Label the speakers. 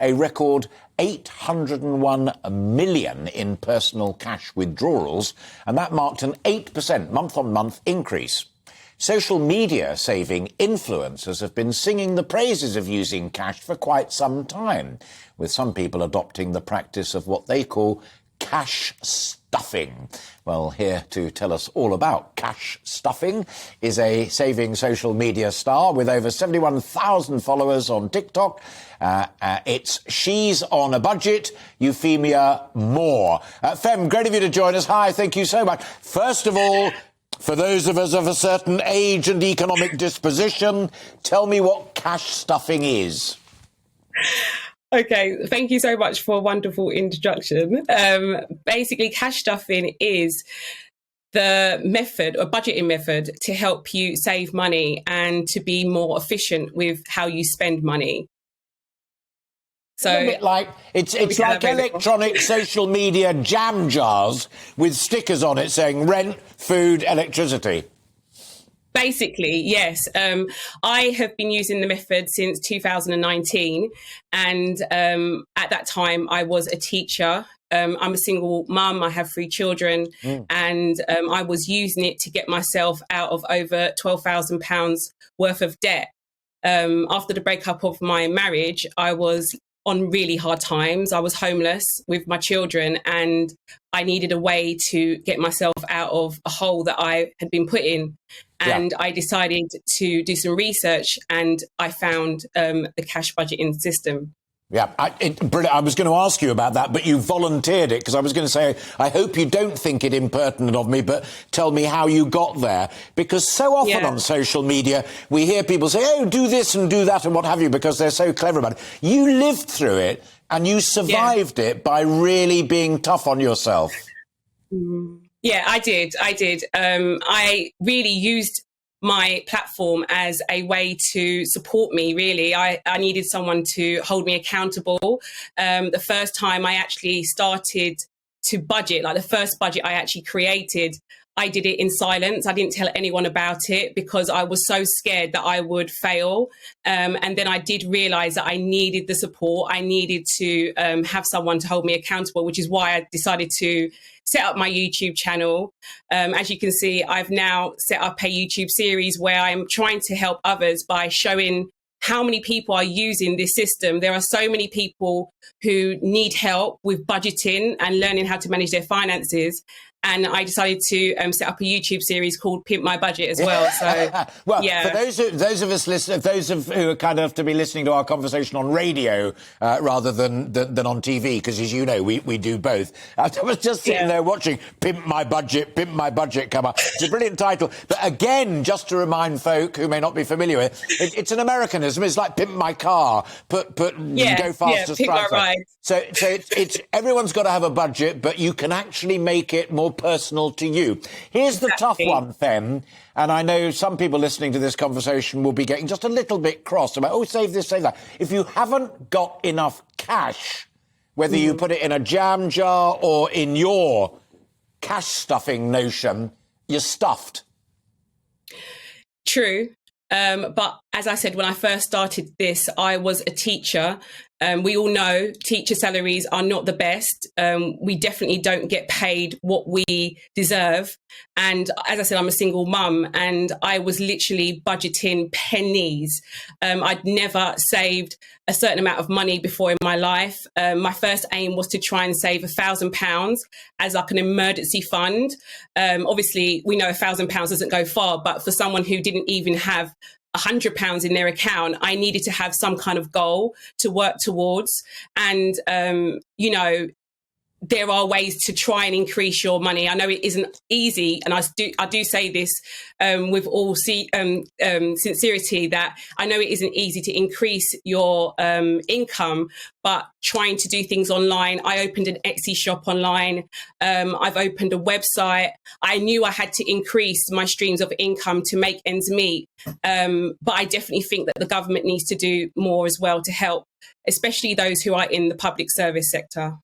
Speaker 1: a record 801 million in personal cash withdrawals, and that marked an 8% month-on-month increase. Social media saving influencers have been singing the praises of using cash for quite some time, with some people adopting the practice of what they call cash stuffing. Well, here to tell us all about cash stuffing is a saving social media star with over 71,000 followers on TikTok. She's on a budget, Euphemia Moore. Fem, great of you to join us. Hi, thank you so much. First of all, for those of us of a certain age and economic disposition, tell me what cash stuffing is.
Speaker 2: Okay, thank you so much for a wonderful introduction. Basically, cash stuffing is the method or budgeting method to help you save money and to be more efficient with how you spend money. So
Speaker 1: a bit like it's like electronic social media jam jars with stickers on it saying rent, food, electricity.
Speaker 2: Basically, yes. I have been using the method since 2019. And at that time, I was a teacher. I'm a single mum. I have 3 children. And I was using it to get myself out of over £12,000 worth of debt. After the breakup of my marriage, I was on really hard times. I was homeless with my children and I needed a way to get myself out of a hole that I had been put in. And I decided to do some research and I found the cash budgeting system.
Speaker 1: Yeah, brilliant. I was going to ask you about that, but you volunteered it because I was going to say, I hope you don't think it impertinent of me, but tell me how you got there. Because so often on social media, we hear people say, oh, do this and do that and what have you, because they're so clever about it. You lived through it and you survived it by really being tough on yourself.
Speaker 2: Yeah, I did. I really used my platform as a way to support me, really. I needed someone to hold me accountable. The first time I actually started to budget, like the first budget I actually created, I did it in silence. I didn't tell anyone about it because I was so scared that I would fail. And then I did realize that I needed the support. I needed to have someone to hold me accountable, which is why I decided to set up my YouTube channel. As you can see, I've now set up a YouTube series where I'm trying to help others by showing how many people are using this system. There are so many people who need help with budgeting and learning how to manage their finances. And I decided to set up a YouTube series called Pimp My Budget as well. So,
Speaker 1: well, for those of us listening, who are kind of to be listening to our conversation on radio rather than on TV, because as you know, we do both. I was just sitting there watching Pimp My Budget come up. It's a brilliant title. But again, just to remind folk who may not be familiar with it, it's an Americanism. It's like Pimp My Car, go faster,
Speaker 2: Pimp My Ride.
Speaker 1: So it's everyone's got to have a budget, but you can actually make it more personal to you. Here's the tough one, Fem, and I know some people listening to this conversation will be getting just a little bit cross about, oh, save this, save that. If you haven't got enough cash, whether you put it in a jam jar or in your cash stuffing notion, you're stuffed.
Speaker 2: True. But as I said, when I first started this, I was a teacher. We all know teacher salaries are not the best. We definitely don't get paid what we deserve. And as I said, I'm a single mum and I was literally budgeting pennies. I'd never saved a certain amount of money before in my life. My first aim was to try and save £1,000 as like an emergency fund. Obviously, we know £1,000 doesn't go far, but for someone who didn't even have £100 in their account, I needed to have some kind of goal to work towards. And, there are ways to try and increase your money. I know it isn't easy. And I do say this with all sincerity that I know it isn't easy to increase your income, but trying to do things online. I opened an Etsy shop online. I've opened a website. I knew I had to increase my streams of income to make ends meet. But I definitely think that the government needs to do more as well to help, especially those who are in the public service sector.